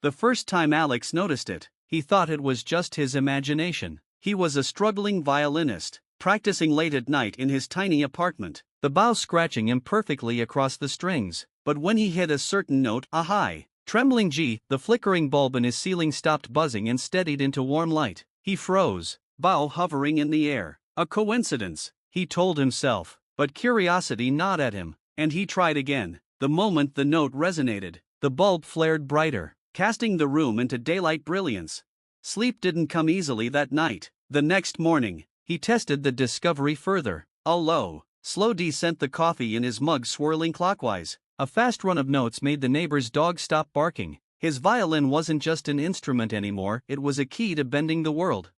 The first time Alex noticed it, he thought it was just his imagination. He was a struggling violinist, practicing late at night in his tiny apartment, the bow scratching imperfectly across the strings. But when he hit a certain note, a high, trembling G, the flickering bulb in his ceiling stopped buzzing and steadied into warm light. He froze, bow hovering in the air. A coincidence, he told himself, but curiosity gnawed at him, and he tried again. The moment the note resonated, the bulb flared brighter, casting the room into daylight brilliance. Sleep didn't come easily that night. The next morning, he tested the discovery further. A low, slow D sent the coffee in his mug swirling clockwise. A fast run of notes made the neighbor's dog stop barking. His violin wasn't just an instrument anymore, it was a key to bending the world.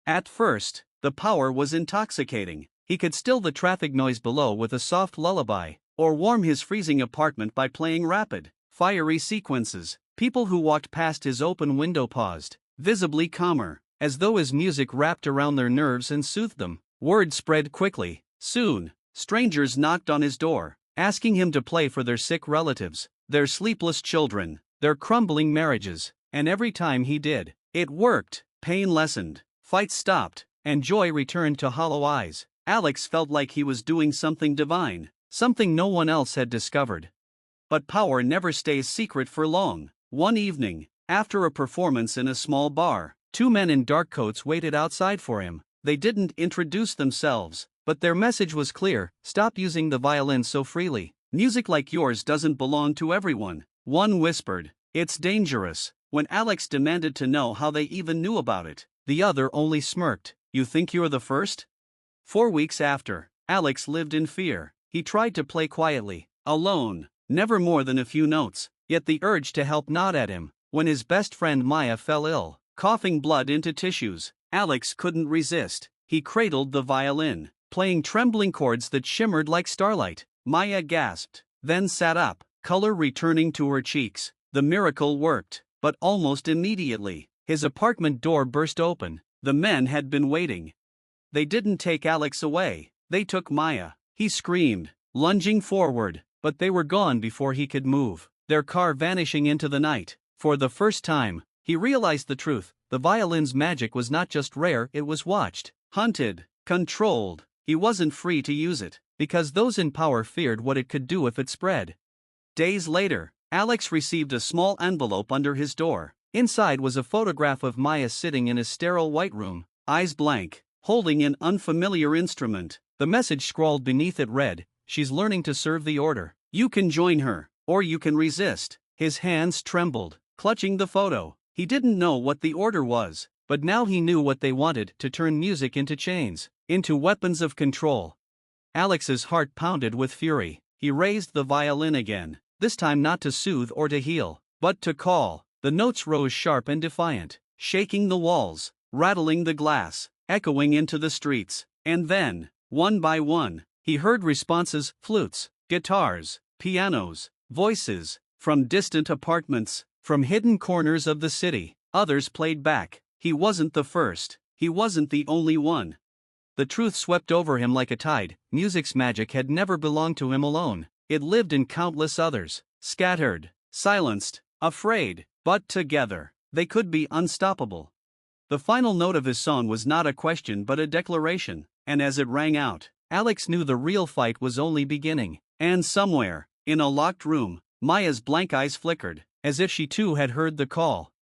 At first, the power was intoxicating. He could still the traffic noise below with a soft lullaby, or warm his freezing apartment by playing rapid, fiery sequences. People who walked past his open window paused, visibly calmer, as though his music wrapped around their nerves and soothed them. Word spread quickly. Soon, strangers knocked on his door, asking him to play for their sick relatives, their sleepless children, their crumbling marriages, and every time he did, it worked. Pain lessened, fights stopped, and joy returned to hollow eyes. Alex felt like he was doing something divine, something no one else had discovered. But power never stays secret for long. One evening, after a performance in a small bar, two men in dark coats waited outside for him. They didn't introduce themselves, but their message was clear: stop using the violin so freely. Music like yours doesn't belong to everyone. One whispered, "It's dangerous." When Alex demanded to know how they even knew about it, the other only smirked. "You think you're the first?" 4 weeks after, Alex lived in fear. He tried to play quietly, alone, never more than a few notes, yet the urge to help gnawed at him. When his best friend Maya fell ill, coughing blood into tissues, Alex couldn't resist. He cradled the violin, playing trembling chords that shimmered like starlight. Maya gasped, then sat up, color returning to her cheeks. The miracle worked, but almost immediately, his apartment door burst open. The men had been waiting. They didn't take Alex away, they took Maya. He screamed, lunging forward, but they were gone before he could move, their car vanishing into the night. For the first time, he realized the truth: the violin's magic was not just rare, it was watched, hunted, controlled. He wasn't free to use it, because those in power feared what it could do if it spread. Days later, Alex received a small envelope under his door. Inside was a photograph of Maya sitting in a sterile white room, eyes blank, holding an unfamiliar instrument. The message scrawled beneath it read, "She's learning to serve the order. You can join her, or you can resist." His hands trembled, clutching the photo. He didn't know what the order was, but now he knew what they wanted: to turn music into chains, into weapons of control. Alex's heart pounded with fury. He raised the violin again, this time not to soothe or to heal, but to call. The notes rose sharp and defiant, shaking the walls, rattling the glass, echoing into the streets. And then, one by one, he heard responses: flutes, guitars, pianos, voices, from distant apartments, from hidden corners of the city. Others played back. He wasn't the first, he wasn't the only one. The truth swept over him like a tide: music's magic had never belonged to him alone. It lived in countless others, scattered, silenced, afraid, but together, they could be unstoppable. The final note of his song was not a question but a declaration, and as it rang out, Alex knew the real fight was only beginning. And somewhere, in a locked room, Maya's blank eyes flickered, as if she too had heard the call.